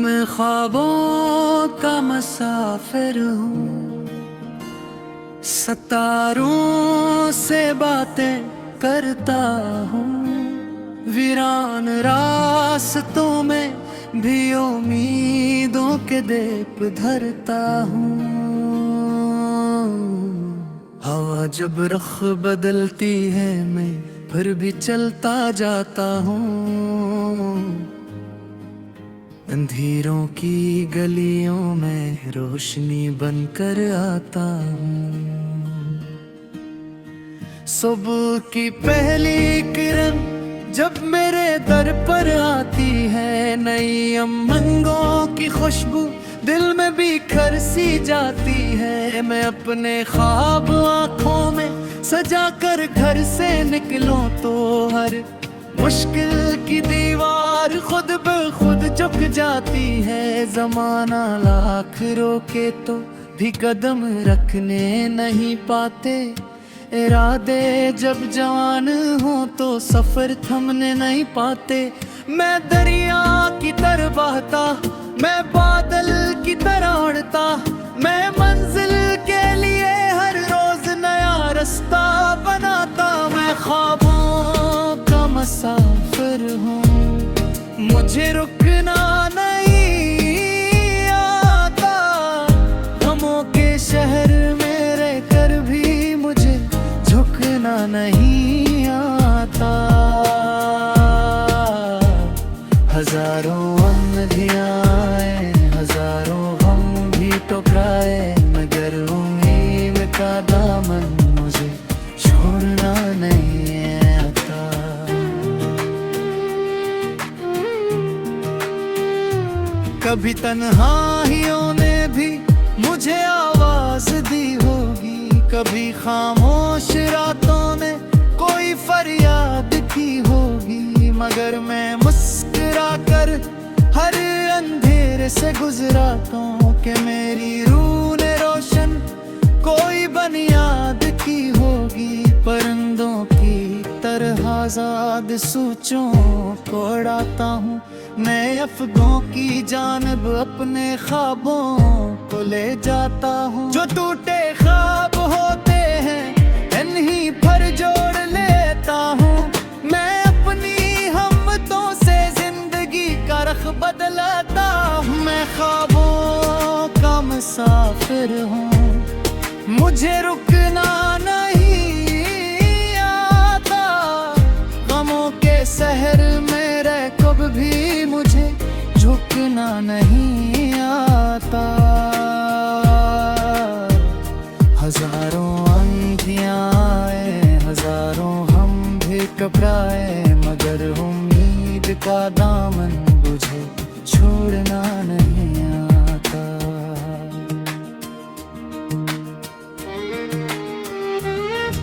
मैं ख्वाबों का मुसाफिर हूँ, सितारों से बातें करता हूँ। वीरान रास्तों में भी उम्मीदों के दीप धरता हूँ। हवा जब रुख बदलती है मैं फिर भी चलता जाता हूँ। अंधेरों की गलियों में रोशनी बनकर आता हूँ। सुबह की पहली किरण जब मेरे दर पर आती है, नई उमंगों की खुशबू दिल में बिखर सी जाती है। मैं अपने ख्वाब आँखों में सजा कर घर से निकलूं तो हर मुश्किल की दीवार खुद ब खुद झुक जाती है। जमाना लाख रोके तो भी कदम रखने नहीं पाते। इरादे जब जवान हो तो सफर थमने नहीं पाते। मैं दरिया की तरह बहता, मैं बादल की तरह उड़ता, मैं मंजिल के लिए हर रोज नया रास्ता बनाता। मैं ख्वाबों का मुसाफिर हूँ, मुझे रुकना नहीं आता। गमों के शहर में रहकर भी मुझे झुकना नहीं आता। हजारों आंधियां आए, हजारों गम भी टकराए, मगर उम्मीद का दामन मुझे छोड़ना नहीं आता। कभी तन्हाइयों ने भी मुझे आवाज दी होगी, कभी खामोश रातों ने कोई फरियाद की होगी, मगर मैं मुस्कुरा कर हर अंधेरे से गुजराता हूँ कि मेरी रूह ने रोशन कोई बुनियाद की होगी। परिंदों की तरह आजाद सोचों को उड़ाता हूँ, मैं अफगों की जानिब अपने ख्वाबों को ले जाता हूँ। जो टूटे ख्वाब होते हैं इन्हीं पर जोड़ लेता हूँ। मैं अपनी हिम्मतों से जिंदगी का रख बदलाता हूँ। मैं ख्वाबों का मुसाफिर हूँ, मुझे रुकना नहीं आता। गमों के शहर में रह कब भी मुझे झुकना नहीं आता। हजारों आंधियां आए, हजारों हम भी घबराए, मगर उम्मीद का दामन मुझे छोड़ना नहीं आता।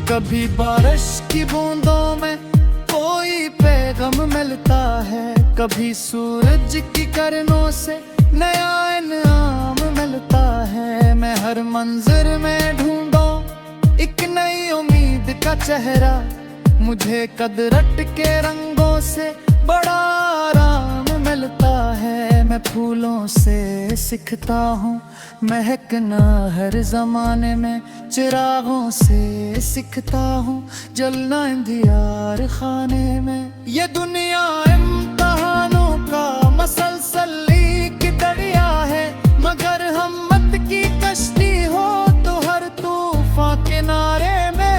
कभी बारिश की बूंदों में कोई पैगाम मिलता है, कभी सूरज की किरणों से नया इनाम मिलता है। मैं हर मंजर में ढूंढूं एक नई उम्मीद का चेहरा, मुझे कदरत के रंगों से बड़ा आराम मिलता है। मैं फूलों से सीखता हूँ महकना हर जमाने में, चिरागों से सीखता हूँ जलना अंधियार खाने में। ये दुनिया इम्तिहानों का मसलसल एक दरिया है, मगर हिम्मत की कश्ती हो तो हर तूफान किनारे में।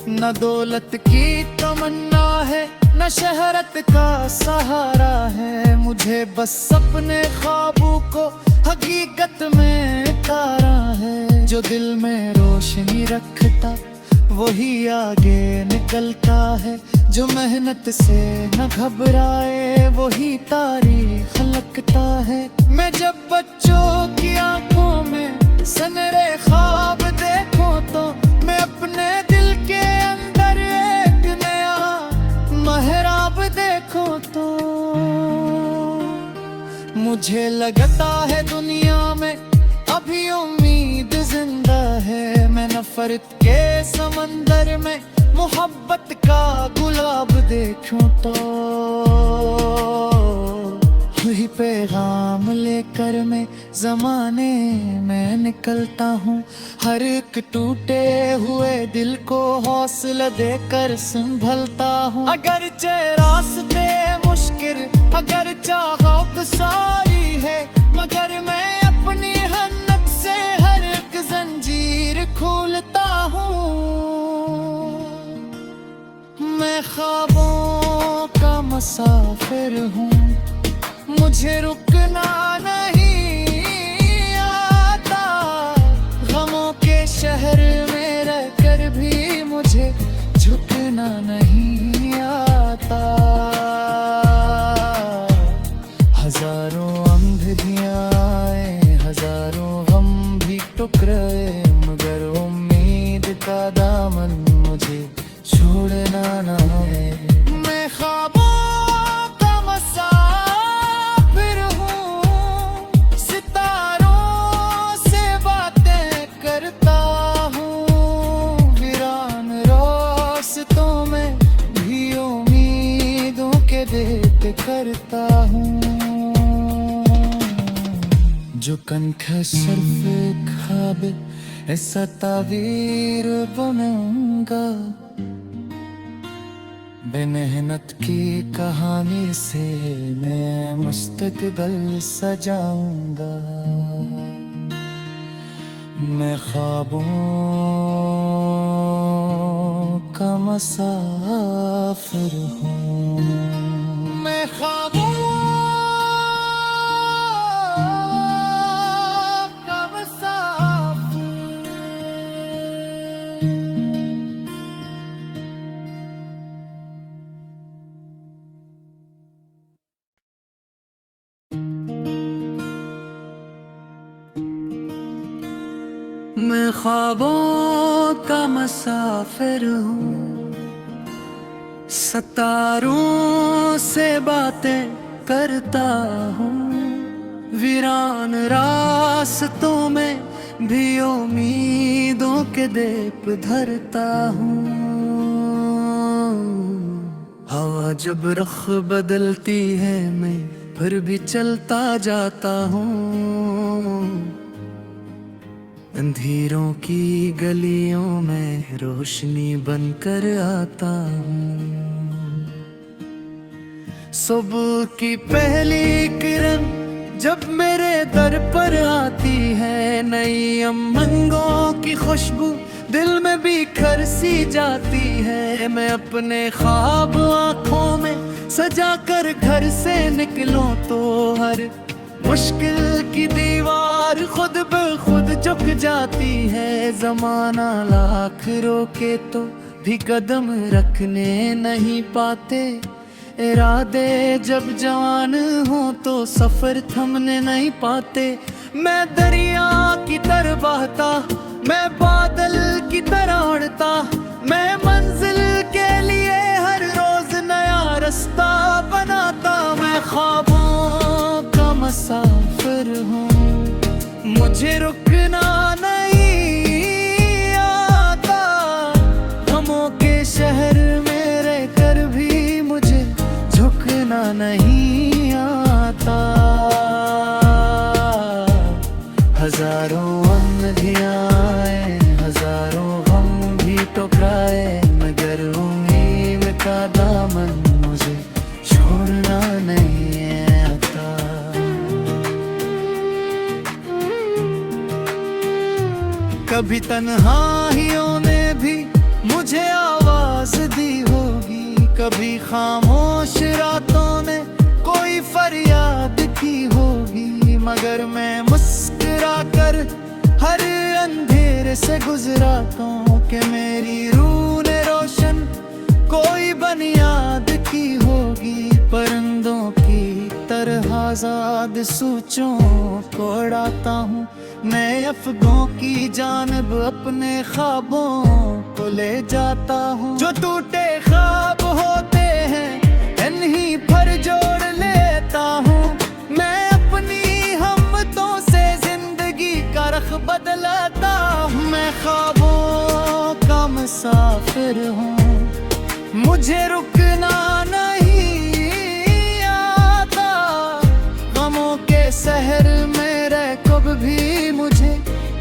न दौलत की तमन्ना है, न शहरत का सहारा है, मुझे बस अपने ख्वाबों को हकीकत में उतारा है। जो दिल में रोशनी रखता वही आगे निकलता है, जो मेहनत से न घबराए वही तारीख लगता है। मैं जब बच्चों की आंखों में सनरे ख्वाब देखूं तो मैं अपने दिल के अंदर एक नया महराब देखूं तो मुझे लगता है दुनिया में अभी उम्मीद जिंदा है। मैं नफरत के समंदर में मोहब्बत का गुलाब देखूं तो वही पैगाम लेकर मैं जमाने में निकलता हूँ। हर एक टूटे हुए दिल को हौसला देकर संभलता हूँ। अगर रास्ते मुश्किल, अगर चाहत सारी है, मगर मैं अपनी हन्नत से हर एक जंजीर खोलता हूँ। मैं ख्वाबों का मुसाफिर हूँ, मुझे रुकना नहीं आता। गमों के शहर में रहकर भी मुझे झुकना नहीं आता। हजारों अंधियां आए, हजारों गम भी टुकराए, मगर उम्मीद का दामन मुझे छोड़ना ना है। मैं ख्वाबों करता हूँ, जो कनख सिर्फ ख्वाब ऐसा तावीर बनूंगा। बेमेहनत की कहानी से मैं मुस्तकबिल सजाऊंगा। मैं ख्वाबों का मुसाफिर हूँ। मैं ख्वाबों का मुसाफिर। मैं ख्वाबों का मुसाफिर हूँ, सितारों से बातें करता हूँ। वीरान रास्तों में भी उम्मीदों के दीप धरता हूँ। हवा जब रुख बदलती है मैं फिर भी चलता जाता हूँ। अंधेरों की गलियों में रोशनी बनकर आता हूँ। सुबह की पहली किरण जब मेरे दर पर आती है, नई उमंगों की खुशबू दिल में बिखर सी जाती है। मैं अपने ख्वाब आँखों में सजा कर घर से निकलूं तो हर मुश्किल की दीवार खुद ब खुद झुक जाती है। जमाना लाख रोके तो भी कदम रखने नहीं पाते। इरादे जब जवान हो तो सफर थमने नहीं पाते। मैं दरिया की तरह बहता, मैं बादल की तरह उड़ता, मैं मंजिल के लिए हर रोज नया रास्ता बनाता। मैं ख्वाबों का मुसाफिर हूँ, मुझे रुकना नहीं आता। गमों के शहर में रहकर भी मुझे झुकना नहीं आता। हजारों अंधियां आए, हजारों गम भी टकराए, मगर उम्मीद का दामन मुझे छोड़ना नहीं आता। कभी तन्हाइयों ने भी मुझे आवाज दी होगी, कभी खामोश रातों ने कोई फरियाद की होगी, मगर मैं मुस्कुरा कर हर अंधेरे से गुजरा हूँ कि मेरी रूह ने रोशन कोई बुनियाद की होगी। परिंदों की तरह आजाद सोचों को उड़ाता हूँ, मैं अफगों की जानब अपने ख्वाबों को ले जाता हूँ। जो टूटे ख्वाब होते हैं इन्हीं पर जोड़ लेता हूँ। मैं अपनी हिम्मतों से जिंदगी का रख बदलाता हूँ। मैं ख्वाबों का मुसाफिर हूँ, मुझे रुकना नहीं आता, गमों के शहर में रह कब भी मुझे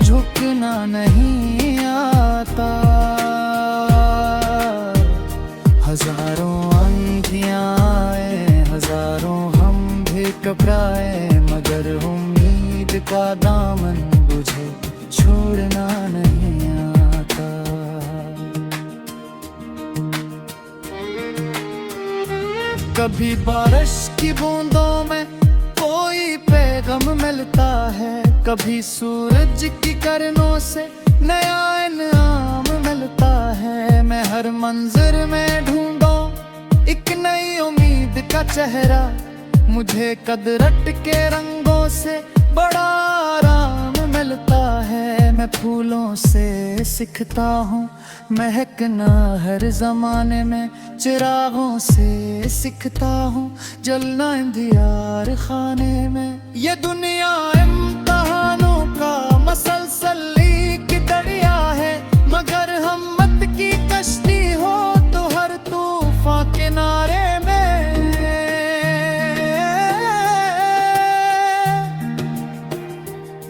झुकना नहीं आता। हजारों आंधियां आए, हजारों हम भी घबराए, मगर उम्मीद का दामन मुझे छोड़ना नहीं आता। कभी बारिश की बूंदों में कोई पैगाम मिलता है, कभी सूरज की किरणों से नया इनाम मिलता है। मैं हर मंजर में ढूंढूं एक नई उम्मीद का चेहरा, मुझे कदरत के रंगों से बड़ा आराम मिलता है। मैं फूलों से सीखता हूँ महकना हर जमाने में, चिरागों से सीखता हूँ जलना अंधियार खाने में। ये दुनिया इम्तिहानों का मसलसल एक दरिया है, मगर हिम्मत की कश्ती हो तो हर तूफान किनारे में।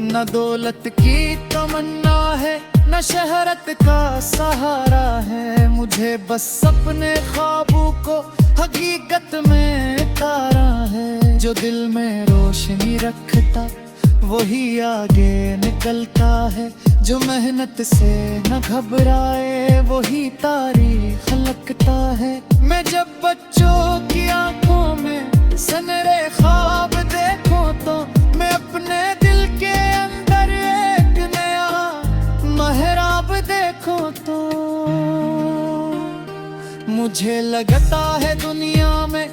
न दौलत की तमन्ना है, न शहरत का सहारा है, मुझे बस अपने ख्वाबों को हकीकत में उतारा है। जो दिल में रोशनी रखता वही आगे निकलता है, जो मेहनत से न घबराए वही तारीख लगता है। मैं जब बच्चों की आंखों में सनरे ख्वाब देखूं तो मैं अपने दिल के अंदर एक नया महराब देखूं तो मुझे लगता है दुनिया में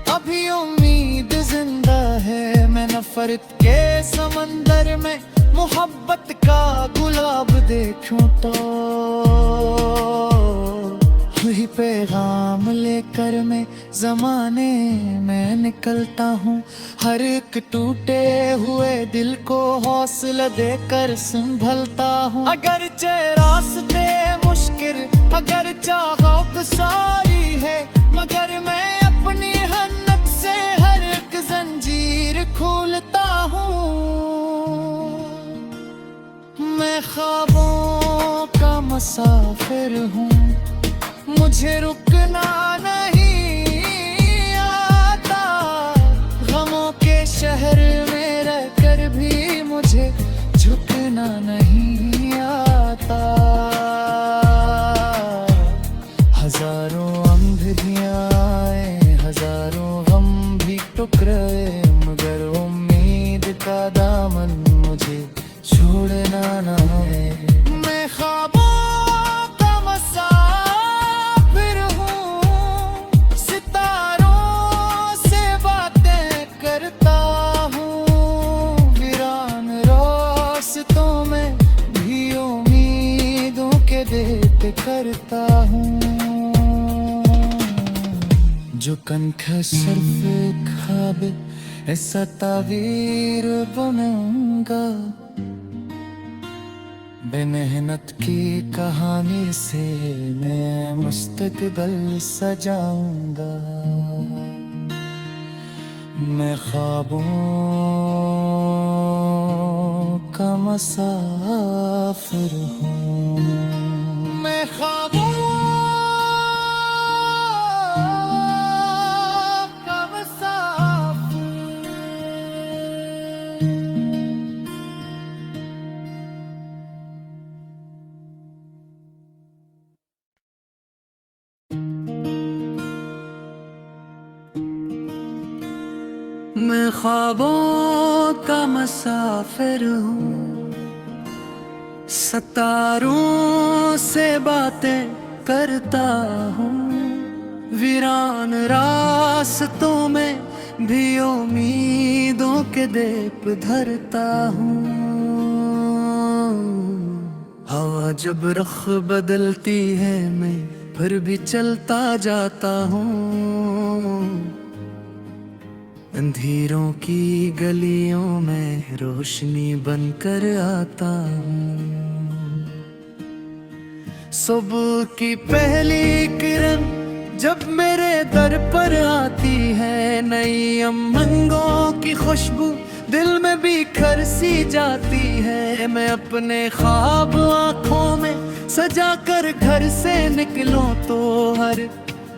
अभी उम्मीद जिंदा है। मैं नफरत के समंदर में मोहब्बत का गुलाब देखूं तो वही पैगाम लेकर मैं जमाने में निकलता हूँ। हर एक टूटे हुए दिल को हौसला देकर संभलता हूँ। अगर रास्ते मुश्किल, अगर चाहत सारी है, मगर मैं अपनी हन्नत से हर एक जंजीर खोलता हूँ। मैं ख्वाबों का मुसाफिर हूँ, मुझे रुकना नहीं आता, गमों के शहर में रहकर भी मुझे झुकना नहीं आता। हजारों आंधियां आए, हजारों गम भी टुकराए, मगर उम्मीद का दामन मुझे छोड़ना ना है। मैं ख्वाबों का मुसाफिर हूँ, सितारों से बातें करता हूँ, वीरान रास्तों में भी उम्मीदों के देते करता हूँ। जो कनख सिर्फ ख्वाब ऐसा तावीर बनाऊंगा, बेमेहनत की कहानी से मैं मुस्तकबिल सजाऊंगा। मैं ख्वाबों का मुसाफिर हूँ, मैं ख्वाबों का मुसाफिर। मैं ख्वाबों का मुसाफिर हूँ, सितारों से बातें करता हूँ, वीरान रास्तों में भी उम्मीदों के दीप धरता हूँ। हवा जब रुख बदलती है मैं फिर भी चलता जाता हूँ, अंधेरों की गलियों में रोशनी बनकर आता हूँ। सुबह की पहली किरण जब मेरे दर पर आती है नई उमंगों की खुशबू, दिल में बिखर सी जाती है। मैं अपने ख्वाब आँखों में सजा कर घर से निकलूं तो हर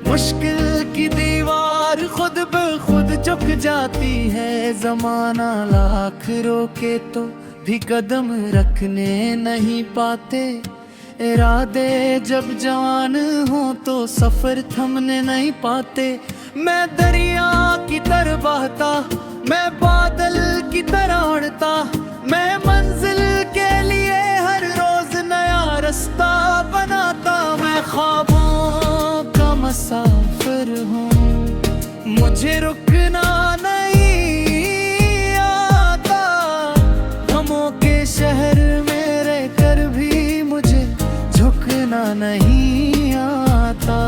मुश्किल की दीवार खुद ब खुद झुक जाती है। जमाना लाख रोके तो भी कदम रखने नहीं पाते, इरादे जब जवान हो तो सफर थमने नहीं पाते। मैं दरिया की तरह बहता, मैं बादल की तरह उड़ता, मैं मंजिल के लिए हर रोज नया रास्ता बनाता। मैं ख्वाबों का मुसाफिर हूँ, मुझे रुकना नहीं आता। गमों के शहर में रहकर भी मुझे झुकना नहीं आता।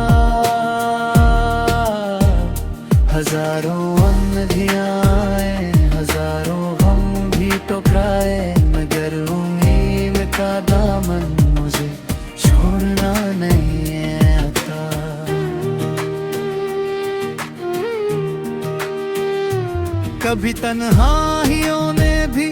हजारों आंधियां आए, हजारों गम भी टकराए, मगर उम्मीद का दामन मुझे छोड़ना नहीं आता। कभी तन्हाइयों ने भी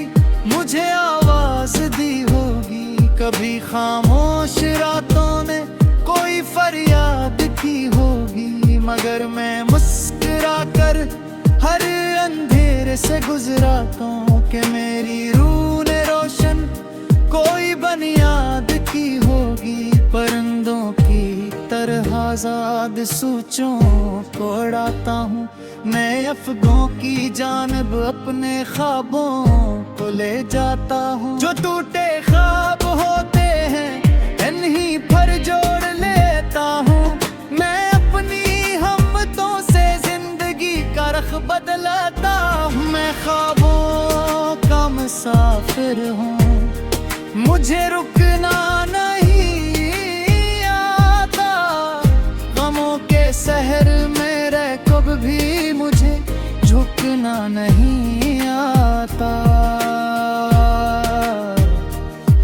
मुझे आवाज दी होगी, कभी खामोश रातों ने कोई फरियाद की होगी, मगर मैं मुस्कुरा कर हर अंधेरे से गुजराता हूँ कि मेरी रूह ने रोशन कोई बुनियाद की होगी। परिंदों की तरह आजाद सोचों को उड़ाता हूँ, मैं अफगों की जानब अपने ख्वाबों को ले जाता हूँ। जो टूटे ख्वाब होते हैं इन्हीं पर जोड़ लेता हूँ, मैं अपनी हमतों से जिंदगी का रख बदलाता हूँ। मैं ख्वाबों का मुसाफिर हूँ, मुझे रुकना नहीं आता। गमों के शहर में रह कब भी मुझे झुकना नहीं आता।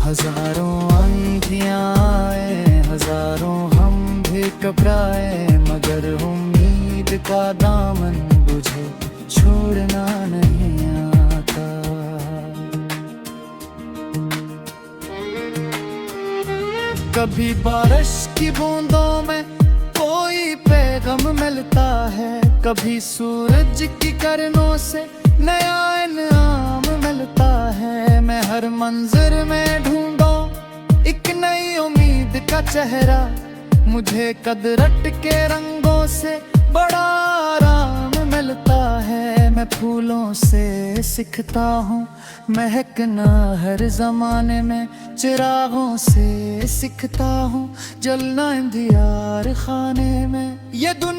हजारों आंधियां आए, हजारों हम भी टकराए, मगर उम्मीद का दामन मुझे छोड़ना नहीं आता। कभी बारिश की बूंदों में कोई पैगाम मिलता है, कभी सूरज की किरणों से नया इनाम मिलता है। मैं हर मंजर में ढूंढूं एक नई उम्मीद का चेहरा, मुझे कदरत के रंगों से बड़ा आराम मिलता है। मैं फूलों से सीखता हूँ महकना हर जमाने में, चिरागों से सीखता हूँ जलना इंदियार खाने में। ये दुनिया